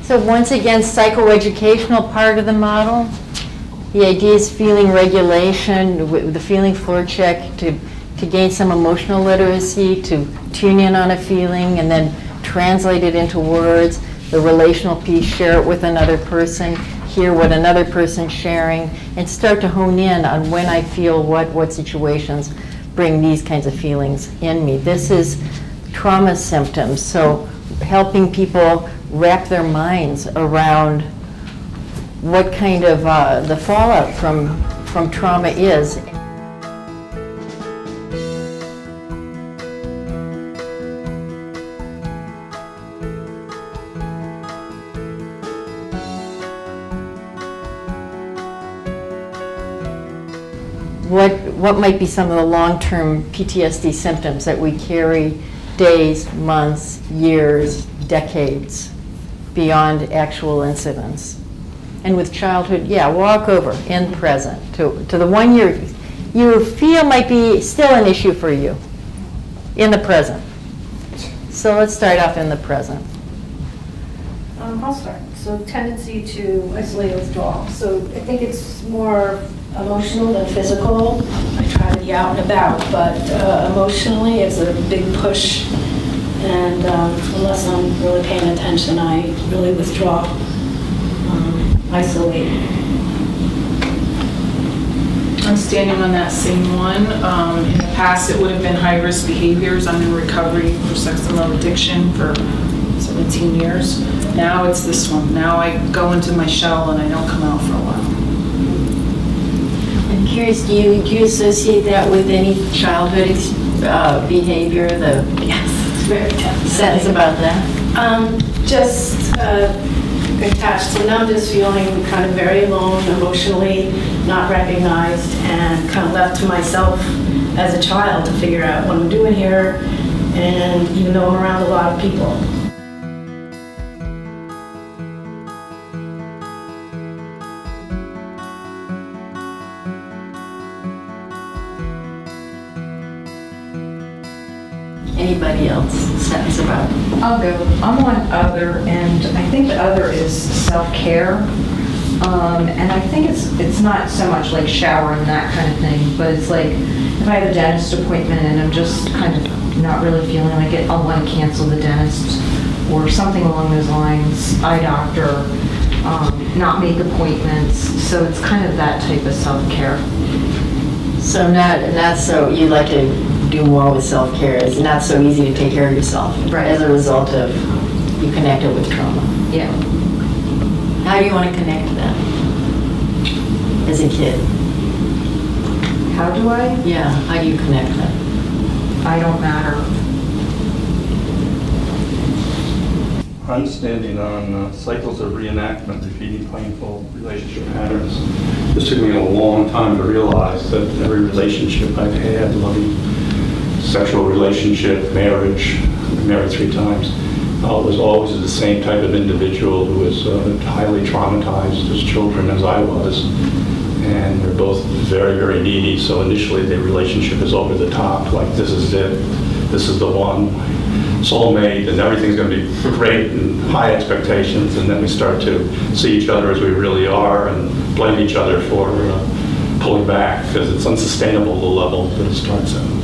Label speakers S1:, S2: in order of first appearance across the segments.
S1: So once again, psychoeducational part of the model. The idea is feeling regulation, with the feeling floor check to gain some emotional literacy, to tune in on a feeling and then translate it into words. The relational piece, share it with another person, hear what another person's sharing, and start to hone in on when I feel what situations bring these kinds of feelings in me. This is trauma symptoms, so helping people wrap their minds around what kind of the fallout from trauma is. What might be some of the long-term PTSD symptoms that we carry days, months, years, decades beyond actual incidents? And with childhood, yeah, walk over in present to the one you feel might be still an issue for you in the present. So let's start off in the present.
S2: I'll start. So tendency to isolate or withdraw. So I think it's more emotional than physical. I try to be out and about, but emotionally it's a big push. And unless I'm really paying attention, I really withdraw, isolate.
S3: I'm standing on that same one. In the past, it would have been high-risk behaviors. I'm in recovery for sex and love addiction for 17 years. Now it's this one. Now I go into my shell and I don't come out for a while.
S1: I'm curious, do you associate that with any childhood behavior?
S2: Yes, it's very tough.
S1: Sentence about that?
S2: Just attached to numbness, feeling kind of very alone emotionally, not recognized, and kind of left to myself as a child to figure out what I'm doing here, and even though I'm around a lot of people.
S1: Anybody else? Sentence about it.
S4: I'll go. I'm on other, and I think the other is self-care. And I think it's not so much like showering, that kind of thing, but it's like if I have a dentist appointment and I'm just kind of not really feeling like it, I'll want to cancel the dentist or something along those lines. Eye doctor, not make appointments. So it's kind of that type of self-care.
S1: So not so you like to do more with self-care. It's not so easy to take care of yourself,
S4: right,
S1: as a result of you connected with trauma.
S4: Yeah.
S1: How do you want to connect to that as a kid?
S4: How do I?
S1: Yeah, how do you connect that?
S4: I don't matter.
S5: I'm standing on cycles of reenactment, repeating painful relationship patterns. This took me a long time to realize that every relationship I've had, loving sexual relationship, marriage, I've married 3 times, was always the same type of individual who was highly traumatized as children as I was. And they're both very, very needy, so initially the relationship is over the top, like this is it, this is the one, soulmate, and everything's going to be great and high expectations, and then we start to see each other as we really are and blame each other for pulling back because it's unsustainable, the level that it starts at.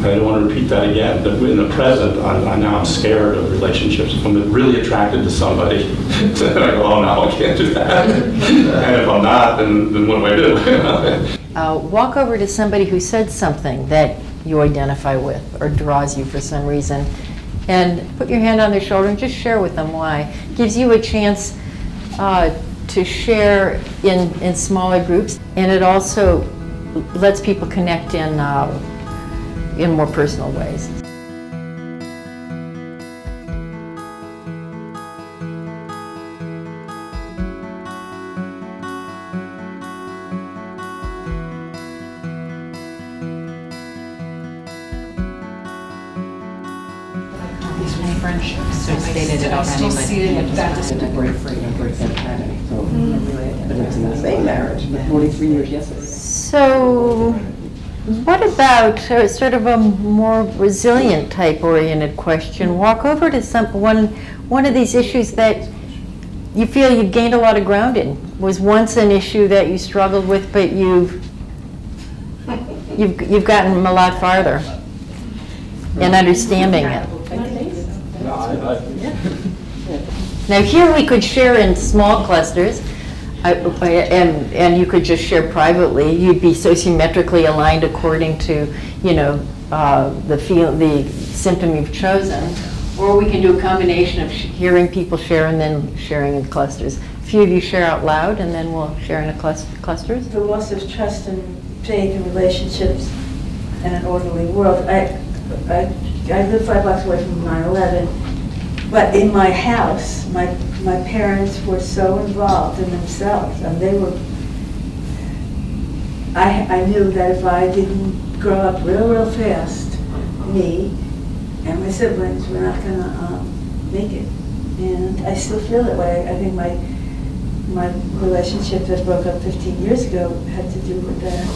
S5: I don't want to repeat that again, but in the present, I'm scared of relationships. If I'm really attracted to somebody, then I go, oh no, I can't do that. And if I'm not, then what do I do?
S1: Walk over to somebody who said something that you identify with or draws you for some reason, and put your hand on their shoulder and just share with them why. Gives you a chance to share in smaller groups, and it also lets people connect in more personal ways.
S3: Friendships.
S6: So stated it
S3: I
S6: already,
S3: still
S6: but
S3: see it that
S6: to break free and break that pattern.
S7: But it's in the same marriage, but 43 years yesterday.
S1: So What about sort of a more resilient type oriented question? Walk over to one of these issues that you feel you've gained a lot of ground in. Was once an issue that you struggled with, but you've gotten a lot farther in understanding it. Now here we could share in small clusters, and you could just share privately. You'd be sociometrically aligned according to, you know, the symptom you've chosen. Or we can do a combination of hearing people share and then sharing in clusters. A few of you share out loud, and then we'll share in clusters.
S7: The loss of trust and faith in relationships in an orderly world. I live 5 blocks away from 9/11, but in my house, my parents were so involved in themselves, and they were. I knew that if I didn't grow up real fast, me and my siblings were not going to make it, and I still feel that way. I think my relationship that broke up 15 years ago had to do with that.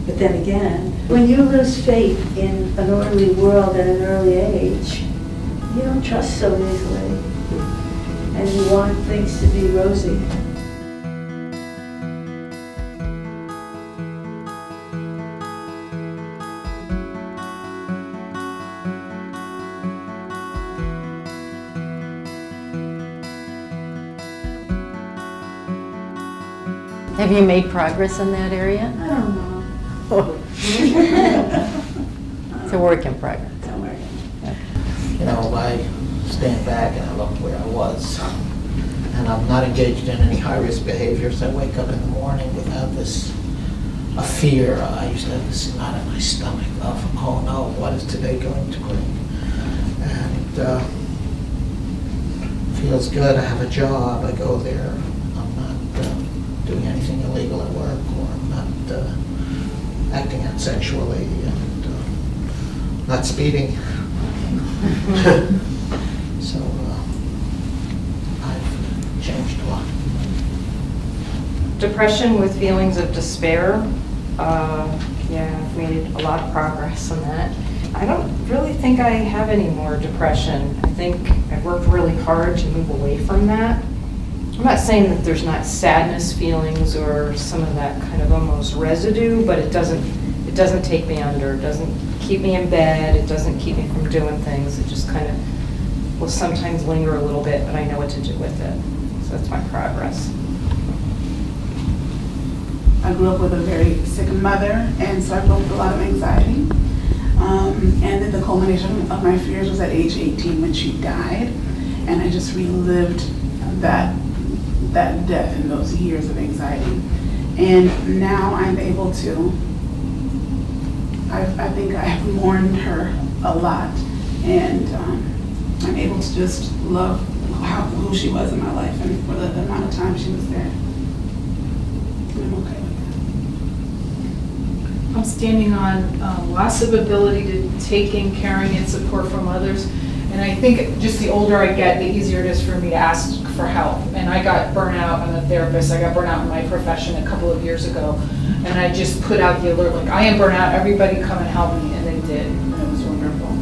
S7: But then again, when you lose faith in an orderly world at an early age, you don't trust so easily, and you want things to be rosy.
S1: Have you made progress in that area?
S7: I don't know.
S1: It's a work in progress.
S8: You know, I stand back and I look where I was, and I'm not engaged in any high-risk behaviors. I wake up in the morning without a fear. I used to have this knot in my stomach of, oh no, what is today going to bring? And feels good. I have a job. I go there. I'm not doing anything illegal at work, or I'm not acting out sexually, and not speeding. So I've changed a lot.
S4: Depression with feelings of despair. Yeah, I've made a lot of progress on that. I don't really think I have any more depression. I think I've worked really hard to move away from that. I'm not saying that there's not sadness feelings or some of that kind of almost residue, but it doesn't take me under. It doesn't keep me in bed. It doesn't keep me from doing things. It just kind of will sometimes linger a little bit, but I know what to do with it. So that's my progress.
S9: I grew up with a very sick mother, and so I grew up with a lot of anxiety. And then the culmination of my fears was at age 18 when she died, and I just relived that death and those years of anxiety. And now I'm able to, I think I have mourned her a lot, and I'm able to just love who she was in my life and for the amount of time she was there. And I'm okay with that.
S3: I'm standing on loss of ability to take in caring and support from others. And I think just the older I get, the easier it is for me to ask for help. And I got burnt out. I'm a therapist. I got burnt out in my profession a couple of years ago. And I just put out the alert, like, I am burnt out. Everybody come and help me. And they did. And it was wonderful.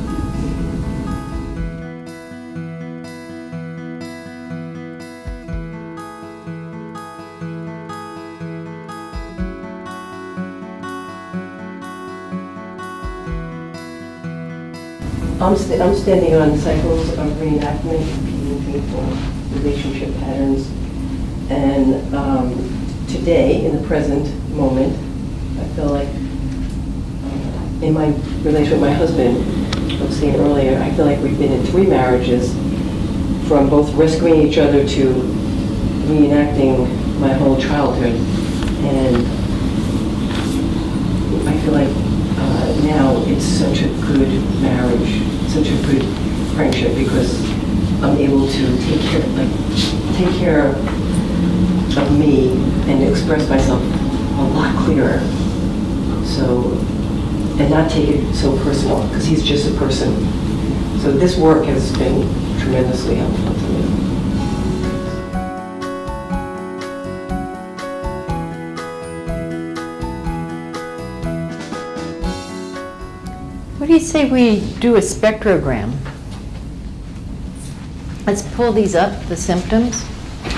S6: I'm standing on cycles of reenactment, repeating painful relationship patterns. And today, in the present moment, I feel like in my relationship with my husband, I was saying earlier, I feel like we've been in 3 marriages, from both rescuing each other to reenacting my whole childhood. And I feel like now it's such a good marriage, such a good friendship, because I'm able to take care of me and express myself a lot clearer. So, and not take it so personal, because he's just a person. So this work has been tremendously helpful to me.
S1: maybe say we do a spectrogram. Let's pull these up, the symptoms.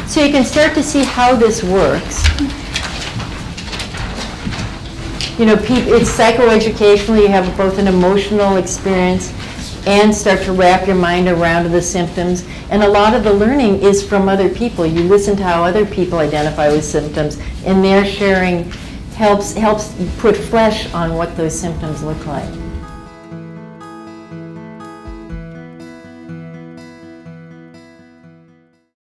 S1: So you can start to see how this works. You know, it's psychoeducational. You have both an emotional experience and start to wrap your mind around the symptoms. And a lot of the learning is from other people. You listen to how other people identify with symptoms, and their sharing helps put flesh on what those symptoms look like.